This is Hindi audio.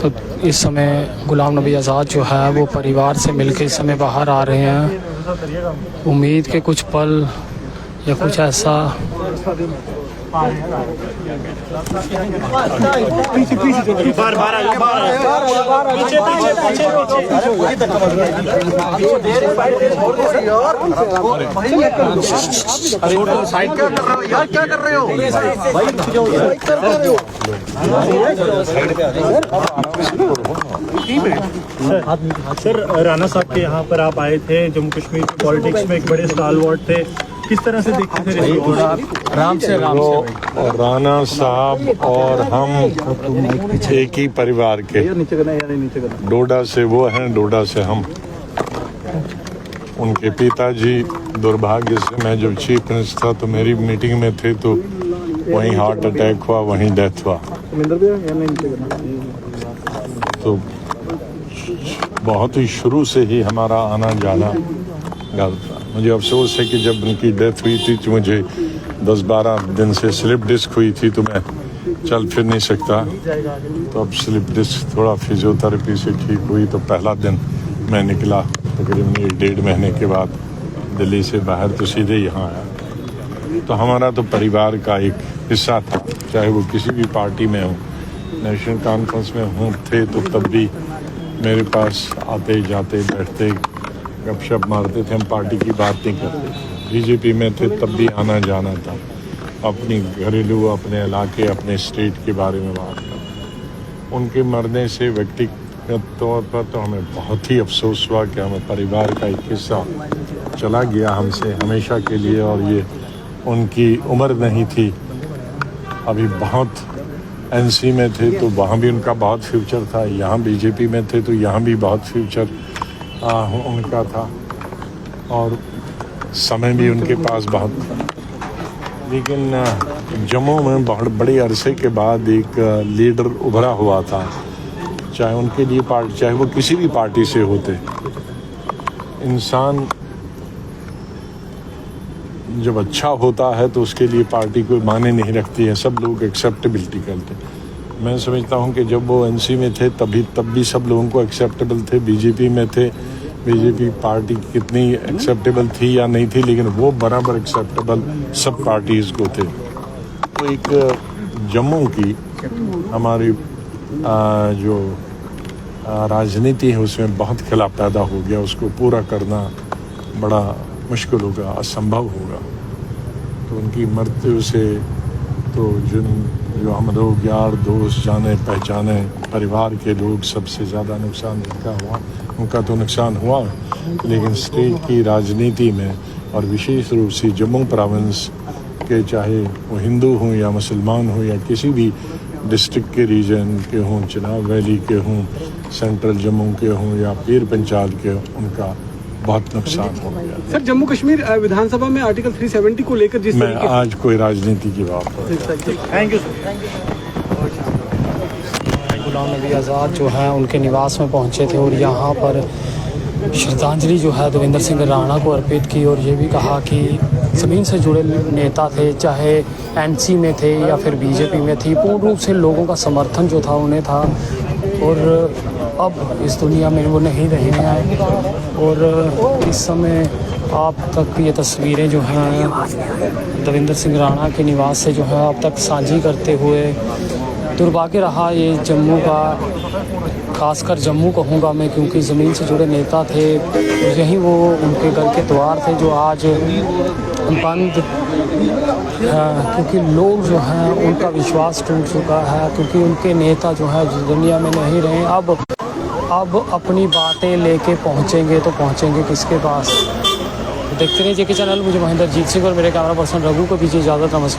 तो इस समय गुलाम नबी आज़ाद जो है वो परिवार से मिलकर इस समय बाहर आ रहे हैं। उम्मीद के कुछ पल या कुछ ऐसा सर, राणा साहब के यहाँ पर आप आए थे, जम्मू कश्मीर की पॉलिटिक्स में एक बड़े स्टालवर्ड थे, किस तरह से देखते थे? राम से राणा साहब और हम एक ही परिवार के, डोडा से वो हैं, डोडा से हम। उनके पिताजी दुर्भाग्य से, मैं जब चीफ मिनिस्टर था तो मेरी मीटिंग में थे तो वहीं हार्ट अटैक हुआ, वहीं डेथ हुआ। तो बहुत ही शुरू से ही हमारा आना जाना था। मुझे अफसोस है कि जब उनकी डेथ हुई थी तो मुझे 10-12 दिन से स्लिप डिस्क हुई थी, तो मैं चल फिर नहीं सकता। तो अब स्लिप डिस्क थोड़ा फिजियोथेरेपी से ठीक हुई, तो पहला दिन मैं निकला तकरीबन 1-1.5 महीने के बाद दिल्ली से बाहर, तो सीधे यहाँ आया। तो हमारा तो परिवार का एक हिस्सा था, चाहे वो किसी भी पार्टी में हो। नेशनल कॉन्फ्रेंस में हूँ थे तो तब भी मेरे पास आते जाते बैठते गपशप मारते थे, हम पार्टी की बात नहीं करते। बीजेपी में थे तब भी आना जाना था, अपनी घरेलू, अपने इलाके, अपने स्टेट के बारे में बात करते। उनके मरने से व्यक्तिगत तौर पर तो हमें बहुत ही अफसोस हुआ कि हमें परिवार का एक हिस्सा चला गया हमसे हमेशा के लिए। और ये उनकी उम्र नहीं थी, अभी बहुत एनसी में थे तो वहाँ भी उनका बहुत फ्यूचर था, यहाँ बीजेपी में थे तो यहाँ भी बहुत फ्यूचर उनका था, और समय भी उनके पास बहुत था। लेकिन जम्मू में बहुत बड़े अरसे के बाद एक लीडर उभरा हुआ था, चाहे उनके लिए पार्टी, चाहे वो किसी भी पार्टी से होते। इंसान जब अच्छा होता है तो उसके लिए पार्टी कोई माने नहीं रखती है, सब लोग एक्सेप्टेबिलिटी करते हैं। मैं समझता हूँ कि जब वो एनसी में थे तब भी सब लोगों को एक्सेप्टेबल थे। बीजेपी में थे, बीजेपी पार्टी कितनी एक्सेप्टेबल थी या नहीं थी, लेकिन वो बराबर एक्सेप्टेबल सब पार्टीज़ को थे। तो एक जम्मू की हमारी जो राजनीति है उसमें बहुत खिलाफ पैदा हो गया, उसको पूरा करना बड़ा मुश्किल होगा, असंभव होगा। तो उनकी मृत्यु से तो जो हम लोग यार दोस्त जाने पहचाने परिवार के लोग सबसे ज़्यादा नुकसान उनका तो नुकसान हुआ, लेकिन स्टेट की राजनीति में और विशेष रूप से जम्मू प्रोविंस के, चाहे वो हिंदू हों या मुसलमान हों या किसी भी डिस्ट्रिक्ट के रीजन के हों, चिनाब वैली के हों, सेंट्रल जम्मू के हों या पीर पंचाल के, उनका बहुत नुकसान हो गया। सर, जम्मू कश्मीर विधानसभा में आर्टिकल 370 को लेकर जिस मैं आज कोई राजनीति की बात पर, थैंक यू। गुलाम नबी आज़ाद जो है उनके निवास में पहुंचे थे और यहाँ पर श्रद्धांजलि जो है देवेंद्र सिंह राणा को अर्पित की, और ये भी कहा कि ज़मीन से जुड़े नेता थे, चाहे एनसी में थे या फिर बीजेपी में थी, पूर्ण रूप से लोगों का समर्थन जो था उन्हें था, और अब इस दुनिया में वो नहीं रहे हैं। और इस समय आप तक ये तस्वीरें जो हैं देवेंद्र सिंह राणा के निवास से जो है अब तक साझी करते हुए, दुर्भाग्य रहा ये जम्मू का, खासकर जम्मू कहूँगा मैं, क्योंकि ज़मीन से जुड़े नेता थे, यही वो उनके घर के द्वार थे जो आज बंद, क्योंकि लोग जो हैं उनका विश्वास टूट चुका है, क्योंकि उनके नेता जो है दुनिया में नहीं रहे। अब अपनी बातें लेके पहुँचेंगे तो पहुँचेंगे किसके पास। देखते रहिए जेके चैनल। मुझे महेंद्र जीत सिंह और मेरे कैमरा पर्सन रघु को दीजिए इजाज़त। नमस्कार।